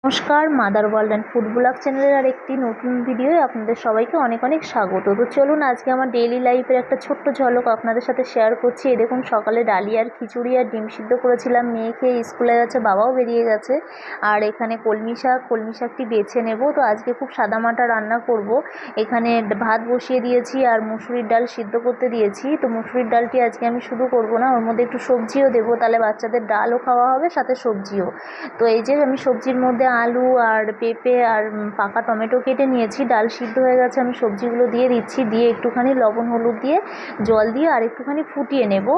নমস্কার, mother world and food blog চ্যানেলের আর একটি নতুন ভিডিওয় আপনাদের সবাইকে অনেক অনেক স্বাগত। তো চলুন আজকে আমার ডেইলি লাইফের একটা ছোট্ট ঝলক আপনাদের সাথে শেয়ার করছি। এই দেখুন, সকালে ডালিয়ার খিচুড়ি আর ডিম সিদ্ধ করেছিলাম, মেয়ে খেয়ে স্কুলে গেছে, বাবাও বেরিয়ে গেছে। আর এখানে কলমি শাকটি বেছে নেব। তো আজকে খুব সাদামাটা রান্না করব। এখানে ভাত বসিয়ে দিয়েছি আর মুসুরির ডাল সিদ্ধ করতে দিয়েছি। তো মুসুরির ডালটি আজকে আমি শুধু করব না, ওর মধ্যে একটু সবজিও দেবো, তাহলে বাচ্চাদের ডালও খাওয়া হবে সাথে সবজিও। তো এই যে আমি সবজির মধ্যে আলু আর পেঁপে আর পাকা টমেটো কেটে নিয়েছি। ডাল সিদ্ধ হয়ে গেছে, আমি সবজিগুলো দিয়ে দিচ্ছি, দিয়ে একটুখানি লবণ হলুদ দিয়ে জল দিয়ে আর একটুখানি ফুটিয়ে নেব।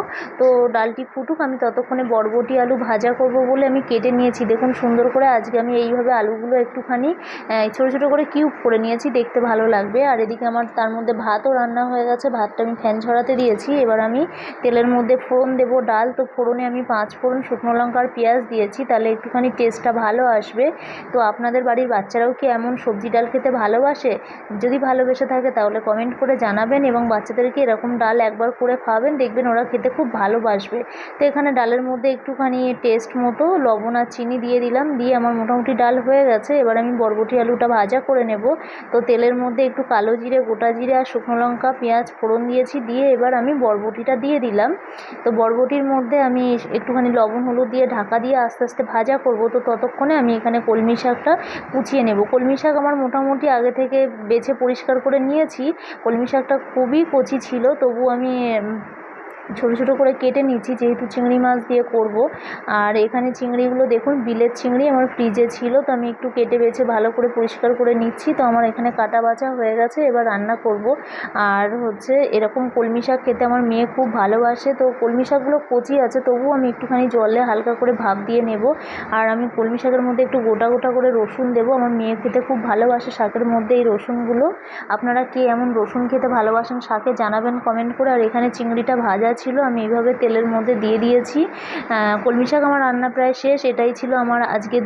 তো ডালটি ফুটুক, আমি ততক্ষণে বরবটি আলু ভাজা করব বলে আমি কেটে নিয়েছি। দেখুন সুন্দর করে আজকে আমি এইভাবে আলুগুলো একটুখানি ছোটো ছোটো করে কিউব করে নিয়েছি, দেখতে ভালো লাগবে। আর এদিকে আমার তার মধ্যে ভাতও রান্না হয়ে গেছে, ভাতটা আমি ফ্যান ঝরাতে দিয়েছি। এবার আমি তেলের মধ্যে ফোড়ন দেবো ডাল। তো ফোড়নে আমি 5 ফোড়ন, শুকনো লঙ্কা আর পেঁয়াজ দিয়েছি, তাহলে একটুখানি টেস্টটা ভালো আসবে। তো আপনাদের বাড়ির বাচ্চারাও কি এমন সবজি ডাল খেতে ভালোবাসে? যদি ভালোবেসে থাকে তাহলে কমেন্ট করে জানাবেন, এবং বাচ্চাদেরকে এরকম ডাল একবার করে খাওয়াবেন, দেখবেন ওরা খেতে খুব ভালোবাসবে। তো এখানে ডালের মধ্যে একটুখানি টেস্ট মতো লবণ আর চিনি দিয়ে দিলাম, দিয়ে আমার মোটামুটি ডাল হয়ে গেছে। এবার আমি বরবটি আলুটা ভাজা করে নেব। তো তেলের মধ্যে একটু কালো জিরে, গোটা জিরে আর শুকনো লঙ্কা পেঁয়াজ ফোড়ন দিয়েছি, দিয়ে এবার আমি বরবটিটা দিয়ে দিলাম। তো বরবটির মধ্যে আমি একটুখানি লবণ হলুদ দিয়ে ঢাকা দিয়ে আস্তে আস্তে ভাজা করব। তো ততক্ষণে আমি এখানে কলমি শাকটা কুচিয়ে নেব। কলমি শাক আমার মোটামুটি আগে থেকে বেছে পরিষ্কার করে নিয়েছি। কলমি শাকটা খুবই কচি ছিল, তবু আমি ছোটো ছোটো করে কেটে নিচ্ছি, যেহেতু চিংড়ি মাছ দিয়ে করব। আর এখানে চিংড়িগুলো দেখুন, বিলেত চিংড়ি আমার ফ্রিজে ছিল, তো আমি একটু কেটে বেছে ভালো করে পরিষ্কার করে নিচ্ছি। তো আমার এখানে কাটা বাছা হয়ে গেছে, এবার রান্না করব। আর হচ্ছে এরকম কলমি শাক খেতে আমার মেয়ে খুব ভালোবাসে। তো কলমি শাকগুলো কচি আছে, তবুও আমি একটুখানি জলে হালকা করে ভাপ দিয়ে নেব। আর আমি কলমি শাকের মধ্যে একটু গোটা গোটা করে রসুন দেবো, আমার মেয়ে খেতে খুব ভালোবাসে শাকের মধ্যে এই রসুনগুলো। আপনারা কে এমন রসুন খেতে ভালোবাসেন শাকে জানাবেন কমেন্ট করে। আর এখানে চিংড়িটা ভাজা ছিল, আমি এইভাবে তেলের মধ্যে দিয়ে দিয়েছি। কলমি শাক আমার রান্না প্রায় শেষ। এটাই ছিল আমার আজকে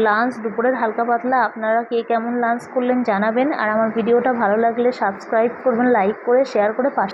লাঞ্চ, দুপুরের হালকা পাতলা। আপনারা কে কেমন লাঞ্চ করলেন জানাবেন। আর আমার ভিডিওটা ভালো লাগলে সাবস্ক্রাইব করবেন, লাইক করে শেয়ার করে পাশে